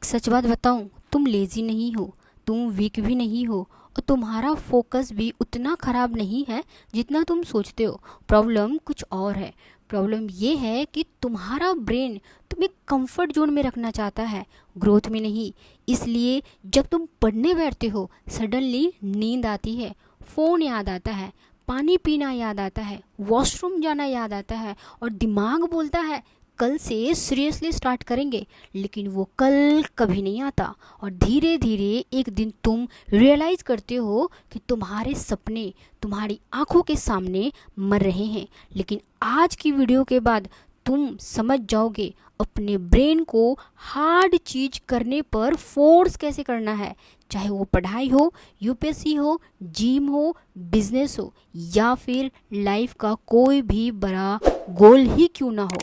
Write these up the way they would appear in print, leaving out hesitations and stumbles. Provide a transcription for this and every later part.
सच बात बताऊं, तुम लेजी नहीं हो, तुम वीक भी नहीं हो और तुम्हारा फोकस भी उतना खराब नहीं है जितना तुम सोचते हो। प्रॉब्लम कुछ और है। प्रॉब्लम ये है कि तुम्हारा ब्रेन तुम्हें कंफर्ट जोन में रखना चाहता है, ग्रोथ में नहीं। इसलिए जब तुम पढ़ने बैठते हो सडनली नींद आती है, फ़ोन याद आता है, पानी पीना याद आता है, वॉशरूम जाना याद आता है और दिमाग बोलता है कल से सीरियसली स्टार्ट करेंगे। लेकिन वो कल कभी नहीं आता और धीरे धीरे एक दिन तुम रियलाइज़ करते हो कि तुम्हारे सपने तुम्हारी आंखों के सामने मर रहे हैं। लेकिन आज की वीडियो के बाद तुम समझ जाओगे अपने ब्रेन को हार्ड चीज करने पर फोर्स कैसे करना है, चाहे वो पढ़ाई हो, यूपीएससी हो, जिम हो, बिजनेस हो या फिर लाइफ का कोई भी बड़ा गोल ही क्यों ना हो।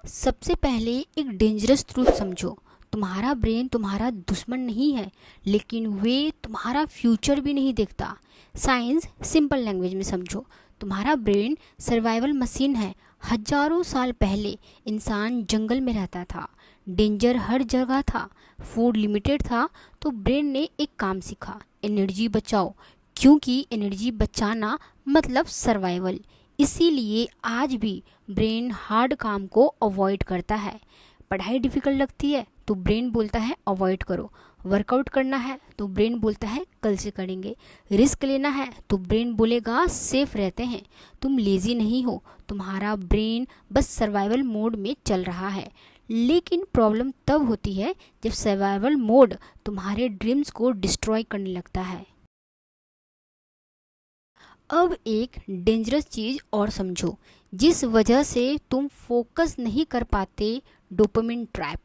सबसे पहले एक डेंजरस ट्रूथ समझो, तुम्हारा ब्रेन तुम्हारा दुश्मन नहीं है, लेकिन वे तुम्हारा फ्यूचर भी नहीं देखता। साइंस सिंपल लैंग्वेज में समझो, तुम्हारा ब्रेन सर्वाइवल मशीन है। हजारों साल पहले इंसान जंगल में रहता था, डेंजर हर जगह था, फूड लिमिटेड था, तो ब्रेन ने एक काम सीखा, एनर्जी बचाओ, क्योंकि एनर्जी बचाना मतलब सर्वाइवल। इसीलिए आज भी ब्रेन हार्ड काम को अवॉइड करता है। पढ़ाई डिफिकल्ट लगती है तो ब्रेन बोलता है अवॉइड करो। वर्कआउट करना है तो ब्रेन बोलता है कल से करेंगे। रिस्क लेना है तो ब्रेन बोलेगा सेफ रहते हैं। तुम लेजी नहीं हो, तुम्हारा ब्रेन बस सर्वाइवल मोड में चल रहा है। लेकिन प्रॉब्लम तब होती है जब सर्वाइवल मोड तुम्हारे ड्रीम्स को डिस्ट्रॉय करने लगता है। अब एक डेंजरस चीज़ और समझो, जिस वजह से तुम फोकस नहीं कर पाते, डोपामिन ट्रैप।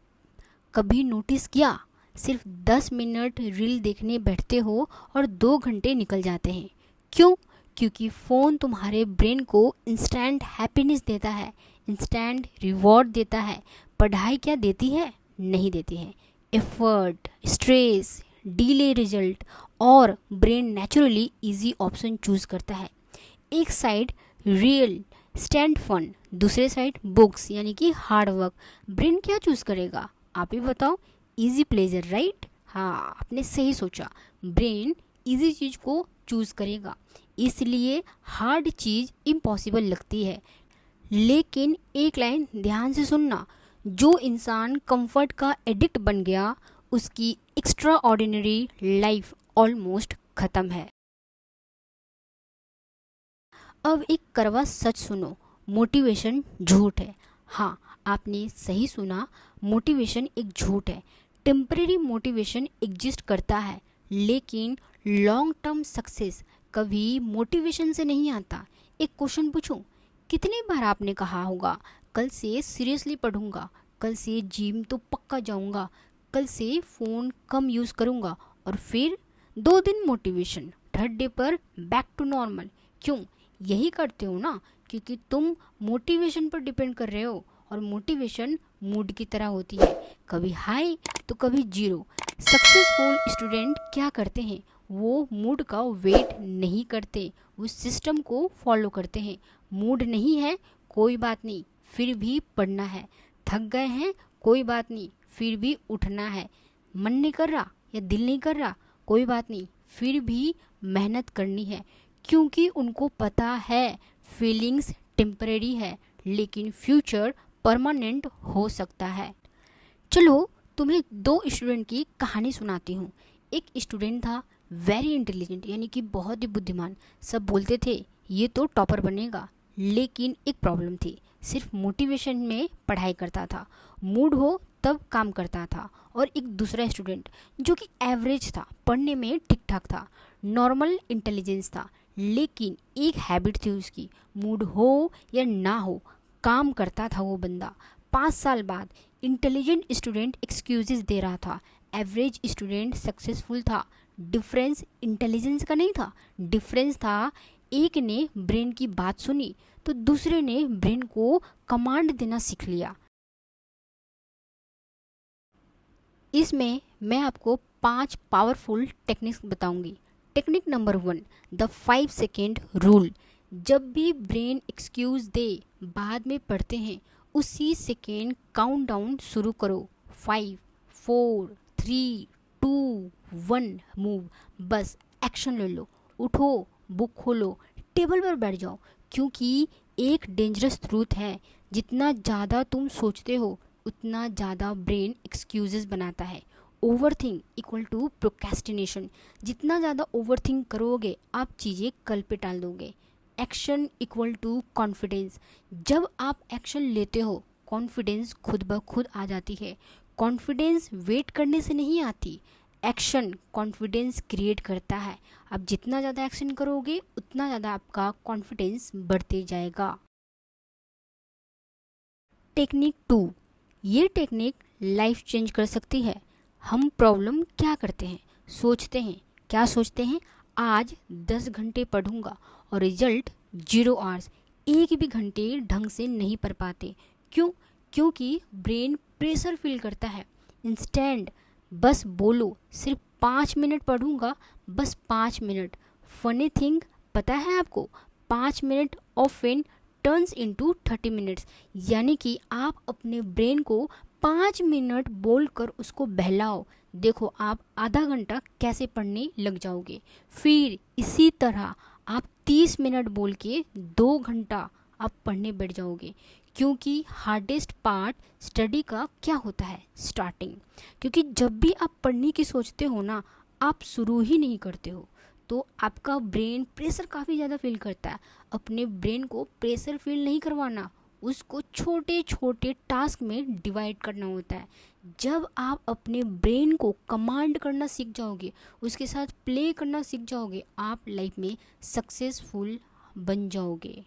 कभी नोटिस किया, सिर्फ 10 मिनट रील देखने बैठते हो और 2 घंटे निकल जाते हैं। क्यों? क्योंकि फ़ोन तुम्हारे ब्रेन को इंस्टेंट हैप्पीनेस देता है, इंस्टेंट रिवॉर्ड देता है। पढ़ाई क्या देती है? नहीं देती है। एफर्ट, स्ट्रेस, डिले रिजल्ट, और brain naturally easy option choose करता है। एक साइड रियल स्टैंड फन, दूसरे साइड बुक्स यानी कि हार्ड वर्क। ब्रेन क्या चूज करेगा? आप ही बताओ। Easy pleasure, right? हाँ, आपने सही सोचा, ब्रेन इजी चीज को चूज करेगा। इसलिए हार्ड चीज इम्पॉसिबल लगती है। लेकिन एक लाइन ध्यान से सुनना, जो इंसान कंफर्ट का एडिक्ट बन गया उसकी एक्स्ट्रा ऑर्डिनरी लाइफ ऑलमोस्ट खत्म है। अब एक कड़वा सच सुनो, मोटिवेशन झूठ है। हाँ, आपने सही सुना, मोटिवेशन एक झूठ है। टेम्परेरी मोटिवेशन एग्जिस्ट करता है, लेकिन लॉन्ग टर्म सक्सेस कभी मोटिवेशन से नहीं आता। एक क्वेश्चन पूछूं, कितनी बार आपने कहा होगा कल से सीरियसली पढ़ूंगा, कल से जिम तो पक्का जाऊंगा, कल से फ़ोन कम यूज़ करूंगा, और फिर 2 दिन मोटिवेशन, थर्ड डे पर बैक टू नॉर्मल। क्यों? यही करते हो ना, क्योंकि तुम मोटिवेशन पर डिपेंड कर रहे हो, और मोटिवेशन मूड की तरह होती है, कभी हाई तो कभी जीरो। सक्सेसफुल स्टूडेंट क्या करते हैं? वो मूड का वेट नहीं करते, वो सिस्टम को फॉलो करते हैं। मूड नहीं है, कोई बात नहीं, फिर भी पढ़ना है। थक गए हैं, कोई बात नहीं, फिर भी उठना है। मन नहीं कर रहा या दिल नहीं कर रहा, कोई बात नहीं, फिर भी मेहनत करनी है। क्योंकि उनको पता है फीलिंग्स टेम्परेरी है, लेकिन फ्यूचर परमानेंट हो सकता है। चलो तुम्हें 2 स्टूडेंट की कहानी सुनाती हूँ। एक स्टूडेंट था वेरी इंटेलिजेंट, यानी कि बहुत ही बुद्धिमान, सब बोलते थे ये तो टॉपर बनेगा। लेकिन एक प्रॉब्लम थी, सिर्फ मोटिवेशन में पढ़ाई करता था, मूड हो तब काम करता था। और एक दूसरा स्टूडेंट जो कि एवरेज था, पढ़ने में ठीक ठाक था, नॉर्मल इंटेलिजेंस था, लेकिन एक हैबिट थी उसकी, मूड हो या ना हो काम करता था वो बंदा। 5 साल बाद इंटेलिजेंट स्टूडेंट एक्सक्यूजेस दे रहा था, एवरेज स्टूडेंट सक्सेसफुल था। डिफरेंस इंटेलिजेंस का नहीं था, डिफरेंस था एक ने ब्रेन की बात सुनी तो दूसरे ने ब्रेन को कमांड देना सीख लिया। इसमें मैं आपको 5 पावरफुल टेक्निक्स बताऊंगी। Technique number 1, the 5 second rule. जब भी ब्रेन एक्सक्यूज दे, बाद में पढ़ते हैं, उसी सेकेंड काउंटडाउन शुरू करो। 5, 4, 3, 2, 1 मूव। बस एक्शन ले लो, उठो, बुक खोलो, टेबल पर बैठ जाओ। क्योंकि एक डेंजरस ट्रूथ है, जितना ज़्यादा तुम सोचते हो उतना ज़्यादा ब्रेन एक्सक्यूजेस बनाता है। Overthink equal to procrastination. जितना ज़्यादा ओवरथिंक करोगे आप चीज़ें कल पे टाल दोगे। Action equal to confidence. जब आप एक्शन लेते हो कॉन्फिडेंस खुद ब खुद आ जाती है। कॉन्फिडेंस वेट करने से नहीं आती, एक्शन कॉन्फिडेंस क्रिएट करता है। आप जितना ज़्यादा एक्शन करोगे उतना ज़्यादा आपका कॉन्फिडेंस बढ़ते जाएगा। टेक्निक 2, ये टेक्निक लाइफ चेंज कर सकती है। हम प्रॉब्लम क्या करते हैं, सोचते हैं, क्या सोचते हैं, आज 10 घंटे पढ़ूंगा और रिजल्ट 0 आवर्स, एक भी घंटे ढंग से नहीं पढ़ पाते। क्यों? क्योंकि ब्रेन प्रेशर फील करता है। इंस्टेंट बस बोलो सिर्फ 5 मिनट पढ़ूंगा, बस 5 मिनट। फनी थिंग पता है आपको, 5 minute of fan turns into 30 minutes. यानी कि आप अपने ब्रेन को 5 मिनट बोलकर उसको बहलाओ, देखो आप आधा घंटा कैसे पढ़ने लग जाओगे। फिर इसी तरह आप 30 मिनट बोल के 2 घंटा आप पढ़ने बैठ जाओगे। क्योंकि हार्डेस्ट पार्ट स्टडी का क्या होता है, स्टार्टिंग। क्योंकि जब भी आप पढ़ने की सोचते हो ना, आप शुरू ही नहीं करते हो, तो आपका ब्रेन प्रेशर काफ़ी ज़्यादा फील करता है। अपने ब्रेन को प्रेशर फील नहीं करवाना, उसको छोटे छोटे टास्क में डिवाइड करना होता है। जब आप अपने ब्रेन को कमांड करना सीख जाओगे, उसके साथ प्ले करना सीख जाओगे, आप लाइफ में सक्सेसफुल बन जाओगे।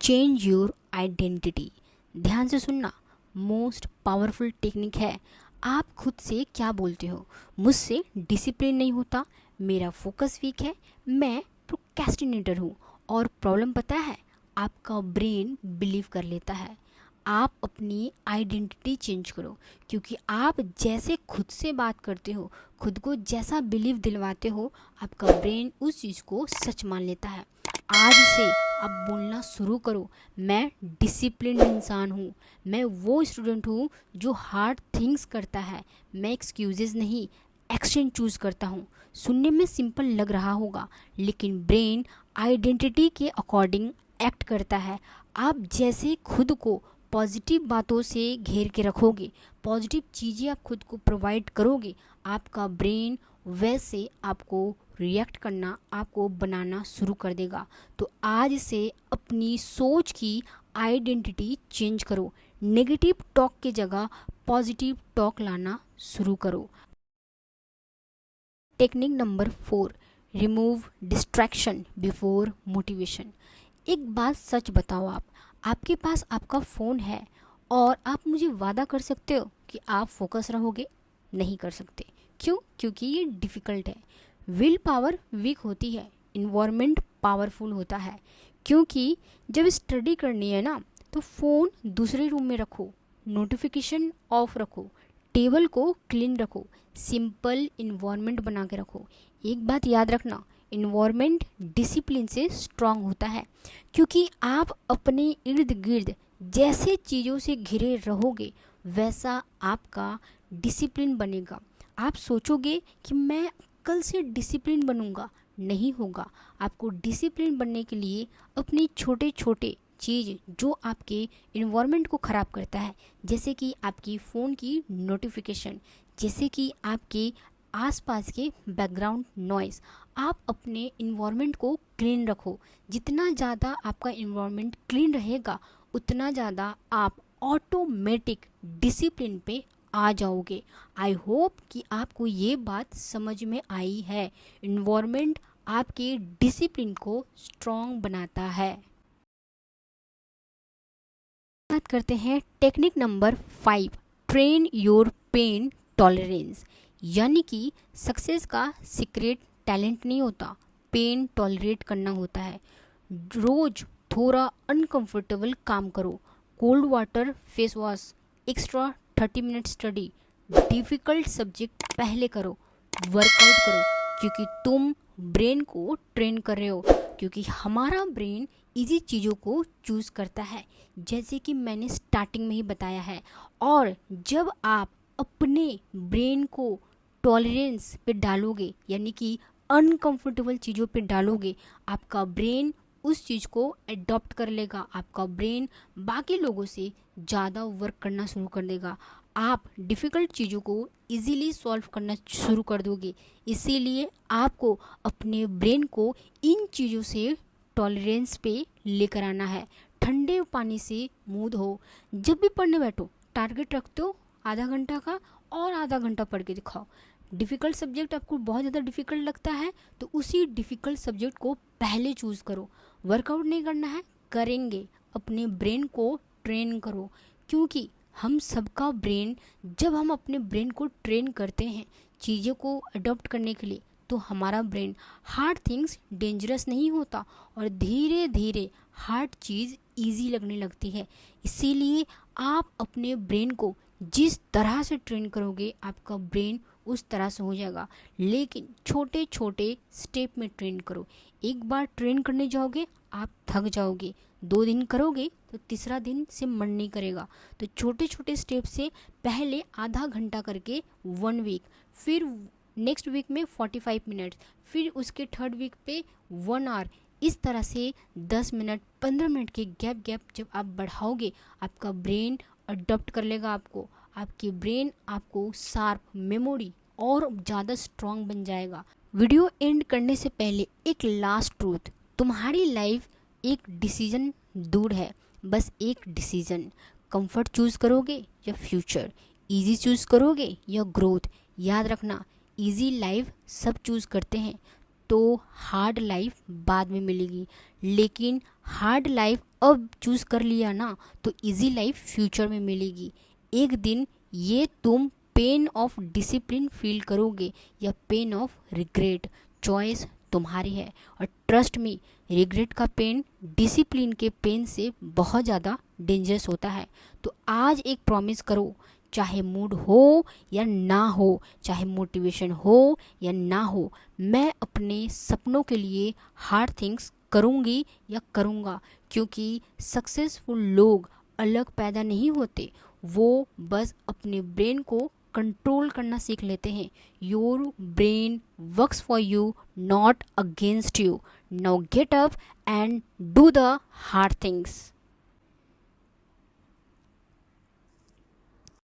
Change your identity. ध्यान से सुनना, मोस्ट पावरफुल टेक्निक है। आप खुद से क्या बोलते हो, मुझसे डिसिप्लिन नहीं होता, मेरा फोकस वीक है, मैं प्रोक्रेस्टिनेटर हूँ। और प्रॉब्लम पता है, आपका ब्रेन बिलीव कर लेता है। आप अपनी आइडेंटिटी चेंज करो। क्योंकि आप जैसे खुद से बात करते हो, खुद को जैसा बिलीव दिलवाते हो, आपका ब्रेन उस चीज़ को सच मान लेता है। आज से आप बोलना शुरू करो, मैं डिसिप्लिन इंसान हूँ, मैं वो स्टूडेंट हूँ जो हार्ड थिंग्स करता है, मैं एक्सक्यूजेस नहीं एक्शन चूज करता हूँ। सुनने में सिंपल लग रहा होगा, लेकिन ब्रेन आइडेंटिटी के अकॉर्डिंग एक्ट करता है। आप जैसे खुद को पॉजिटिव बातों से घेर के रखोगे, पॉजिटिव चीज़ें आप खुद को प्रोवाइड करोगे, आपका ब्रेन वैसे आपको रिएक्ट करना, आपको बनाना शुरू कर देगा। तो आज से अपनी सोच की आइडेंटिटी चेंज करो। नेगेटिव टॉक की जगह पॉजिटिव टॉक लाना शुरू करो। Technique number 4, remove distraction before motivation. एक बात सच बताओ, आपके पास आपका फ़ोन है और आप मुझे वादा कर सकते हो कि आप फोकस रहोगे? नहीं कर सकते। क्यों? क्योंकि ये डिफ़िकल्ट है। विल पावर वीक होती है, इन्वायरमेंट पावरफुल होता है। क्योंकि जब स्टडी करनी है ना, तो फ़ोन दूसरे रूम में रखो, नोटिफिकेशन ऑफ रखो, टेबल को क्लीन रखो, सिंपल इन्वायरमेंट बना के रखो। एक बात याद रखना, इन्वायरमेंट डिसिप्लिन से स्ट्रांग होता है। क्योंकि आप अपने इर्द गिर्द जैसे चीज़ों से घिरे रहोगे, वैसा आपका डिसिप्लिन बनेगा। आप सोचोगे कि मैं कल से डिसिप्लिन बनूंगा, नहीं होगा। आपको डिसिप्लिन बनने के लिए अपने छोटे छोटे चीज़ जो आपके इन्वायरमेंट को ख़राब करता है, जैसे कि आपकी फ़ोन की नोटिफिकेशन, जैसे कि आपके आसपास के बैकग्राउंड नॉइज़, आप अपने इन्वायरमेंट को क्लीन रखो। जितना ज़्यादा आपका इन्वायरमेंट क्लीन रहेगा, उतना ज़्यादा आप ऑटोमेटिक डिसिप्लिन पे आ जाओगे। आई होप कि आपको ये बात समझ में आई है। इन्वायरमेंट आपके डिसिप्लिन को स्ट्रॉन्ग बनाता है। बात करते हैं technique number 5, train your pain tolerance. यानी कि सक्सेस का सीक्रेट टैलेंट नहीं होता, पेन टॉलरेट करना होता है। रोज थोड़ा अनकंफर्टेबल काम करो, cold water face wash, extra 30 minute study, difficult subject पहले करो, वर्कआउट करो। क्योंकि तुम ब्रेन को ट्रेन कर रहे हो। क्योंकि हमारा ब्रेन इजी चीज़ों को चूज़ करता है, जैसे कि मैंने स्टार्टिंग में ही बताया है। और जब आप अपने ब्रेन को टॉलरेंस पे डालोगे, यानी कि अनकंफर्टेबल चीज़ों पे डालोगे, आपका ब्रेन उस चीज़ को अडॉप्ट कर लेगा। आपका ब्रेन बाकी लोगों से ज़्यादा वर्क करना शुरू कर देगा। आप डिफ़िकल्ट चीज़ों को इजीली सॉल्व करना शुरू कर दोगे। इसीलिए आपको अपने ब्रेन को इन चीज़ों से टॉलरेंस पे लेकर आना है। ठंडे पानी से मुँह धो। जब भी पढ़ने बैठो, टारगेट रखते हो आधा घंटा का, और आधा घंटा पढ़ के दिखाओ। डिफ़िकल्ट सब्जेक्ट आपको बहुत ज़्यादा डिफ़िकल्ट लगता है तो उसी डिफ़िकल्ट सब्जेक्ट को पहले चूज़ करो। वर्कआउट नहीं करना है, करेंगे, अपने ब्रेन को ट्रेन करो। क्योंकि हम सबका ब्रेन, जब हम अपने ब्रेन को ट्रेन करते हैं चीज़ों को अडॉप्ट करने के लिए, तो हमारा ब्रेन हार्ड थिंग्स डेंजरस नहीं होता और धीरे धीरे हार्ड चीज़ इजी लगने लगती है। इसीलिए आप अपने ब्रेन को जिस तरह से ट्रेन करोगे, आपका ब्रेन उस तरह से हो जाएगा। लेकिन छोटे छोटे स्टेप में ट्रेन करो। एक बार ट्रेन करने जाओगे आप थक जाओगे, 2 दिन करोगे तो तीसरा दिन से मन नहीं करेगा। तो छोटे छोटे स्टेप से पहले आधा घंटा करके 1 वीक, फिर नेक्स्ट वीक में 45 मिनट्स, फिर उसके थर्ड वीक पे 1 आवर। इस तरह से 10 मिनट 15 मिनट के गैप गैप जब आप बढ़ाओगे, आपका ब्रेन अडॉप्ट कर लेगा आपको। आपकी ब्रेन आपको शार्प मेमोरी और ज़्यादा स्ट्रांग बन जाएगा। वीडियो एंड करने से पहले एक लास्ट ट्रूथ, तुम्हारी लाइफ एक डिसीजन दूर है, बस एक डिसीजन। कंफर्ट चूज़ करोगे या फ्यूचर, इजी चूज़ करोगे या ग्रोथ। याद रखना, इजी लाइफ सब चूज़ करते हैं तो हार्ड लाइफ बाद में मिलेगी। लेकिन हार्ड लाइफ अब चूज़ कर लिया ना तो इजी लाइफ फ्यूचर में मिलेगी। एक दिन ये तुम पेन ऑफ डिसिप्लिन फील करोगे या पेन ऑफ रिग्रेट, चॉइस तुम्हारी है। और ट्रस्ट मी, रिग्रेट का पेन डिसिप्लिन के पेन से बहुत ज़्यादा डेंजरस होता है। तो आज एक प्रॉमिस करो, चाहे मूड हो या ना हो, चाहे मोटिवेशन हो या ना हो, मैं अपने सपनों के लिए हार्ड थिंग्स करूँगी या करूँगा। क्योंकि सक्सेसफुल लोग अलग पैदा नहीं होते, वो बस अपने ब्रेन को कंट्रोल करना सीख लेते हैं। Your brain works for you, not against you. Now get up and do the hard things.